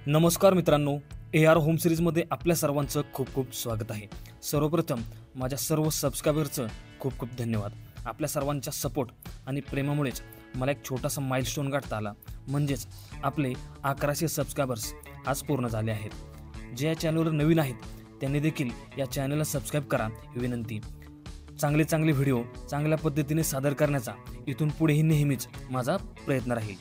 नमस्कार मित्रांनो, AR home सिरीजमध्ये आपल्या सर्वांचं खूप खूप स्वागत आहे। सर्वप्रथम माझ्या सर्व सबस्क्रायबरचं खूप खूप धन्यवाद। आपल्या सर्वांच्या सपोर्ट आणि प्रेमामुळेच मला एक छोटासा माइलस्टोन गाठता आला, म्हणजेच आपले 1100 सबस्क्रायबर्स आज पूर्ण झाले आहेत। जे या चॅनलवर नवीन आहेत त्यांनी देखील या चॅनलला सबस्क्राइब करा ही विनंती। चांगले व्हिडिओ चांगल्या पद्धतीने सादर करण्याचा इथून पुढेही नेहमीच माझा प्रयत्न राहील।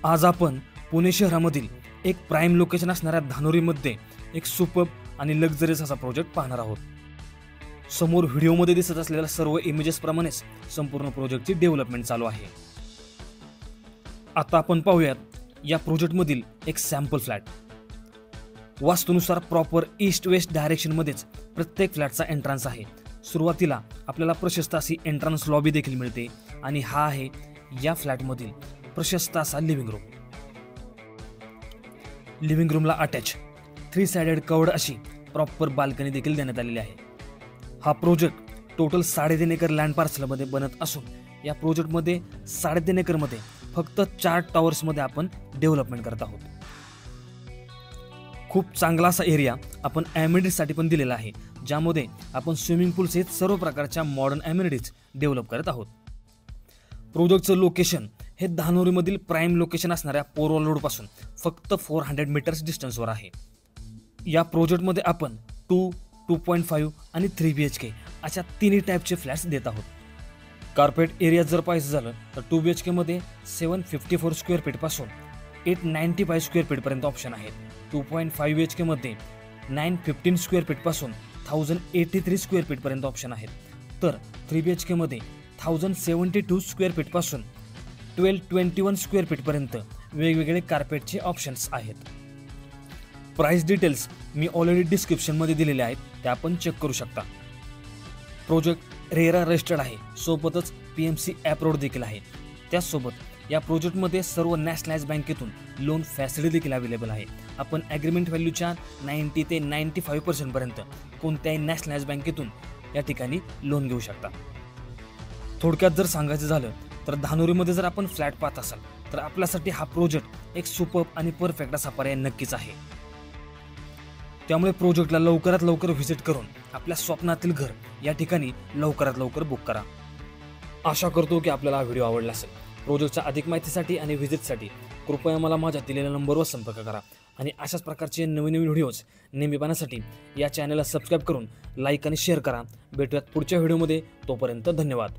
आज आपण पुणे शहरामधील एक प्राइम लोकेशन असणाऱ्या धानोरीमध्ये एक सुपर्ब आणि लक्झरियस असा प्रोजेक्ट पाहणार आहोत। समोर व्हिडिओमध्ये दिसत असलेल्या सर्व इमेजेस प्रमाणेच संपूर्ण प्रोजेक्टची डेव्हलपमेंट चालू आहे। आता आपण पाहूयात या प्रोजेक्टमधील एक सॅम्पल फ्लॅट। वास्तुनुसार प्रॉपर ईस्ट वेस्ट डायरेक्शन मध्येच प्रत्येक फ्लॅटचा एंट्रन्स आहे। सुरुवातीला आपल्याला प्रशस्त अशी एंट्रन्स लॉबी देखील मिळते आणि हा आहे या फ्लॅटमधील प्रशस्त असा लिव्हिंग रूम। लिव्हिंग रूमला अटॅच 3 साइडेड कव्हर्ड अशी प्रॉपर बाल्कनी देखील देण्यात आलेली आहे। हा प्रोजेक्ट टोटल 3.5 एकर लँड पार्सलमध्ये बनत असून या प्रोजेक्टमध्ये 3.5 एकरमध्ये फक्त 4 टॉवर्समध्ये आपण डेव्हलपमेंट करत आहोत। खूप चांगला असा एरिया आपण ॲम्युनिटीजसाठी पण दिलेला आहे, ज्यामध्ये आपण स्विमिंग पूल सहित सर्व प्रकारच्या मॉडर्न ॲम्युनिटीज डेव्हलप करत आहोत। प्रोजेक्टचं लोकेशन हे धानोरीमधील प्राइम लोकेशन असणाऱ्या पोरवल रोडपासून फक्त 400 मीटर्स डिस्टन्सवर आहे। या प्रोजेक्टमध्ये आपण 2, 2.5 आणि 3 BHK अशा तिन्ही टाईपचे फ्लॅट्स देत आहोत। कार्पेट एरिया जर पाहायचं झालं तर 2 BHK मध्ये 754 स्क्वेअर फीट पासून 895 स्क्वेअर फीट पर्यंत ऑप्शन आहेत। 2.5 BHK मध्ये 915 स्क्वेअर फीट पासून 1083 स्क्वेअर फीट पर्यंत ऑप्शन आहेत, तर 3 BHK मध्ये 1072 स्क्वेअर फीट पासून 1221 स्क्वेअर फीट पर्यंत वेगवेगळे कार्पेटचे ऑप्शन्स आहेत। प्राइस डिटेल्स मी ऑलरेडी डिस्क्रिप्शनमध्ये दिलेले आहेत, ते आपण चेक करू शकता। प्रोजेक्ट रेरा रजिस्टर्ड आहे, सोबतच PMC अप्रूव्ड देखील आहे। त्याचसोबत या प्रोजेक्टमध्ये सर्व नॅशनलाइज बँकेतून लोन फॅसिलिटी देखील अवेलेबल आहे। आपण ॲग्रीमेंट व्हॅल्यूच्या 90 ते 95% पर्यंत कोणत्याही नॅशनलाइज बँकेतून या ठिकाणी लोन घेऊ शकता। थोडक्यात जर सांगायचं झालं तर धानोरीमध्ये जर आपण फ्लॅट पाहत असाल तर आपल्यासाठी हा प्रोजेक्ट एक सुपर्ब आणि परफेक्ट असा पर्याय नक्कीच आहे। त्यामुळे प्रोजेक्टला लवकरात लवकर व्हिजिट करून आपल्या स्वप्नातील घर या ठिकाणी लवकरात लवकर बुक करा। आशा करतो की आपल्याला हा व्हिडिओ आवडला असेल। प्रोजेक्टच्या अधिक माहितीसाठी आणि व्हिजिटसाठी कृपया मला माझ्या दिलेल्या नंबरवर संपर्क करा आणि अशाच प्रकारचे नवीन व्हिडिओज नेहमी पाहण्यासाठी या चॅनलला सबस्क्राइब करून लाईक आणि शेअर करा। भेटूयात पुढच्या व्हिडिओमध्ये, तोपर्यंत धन्यवाद।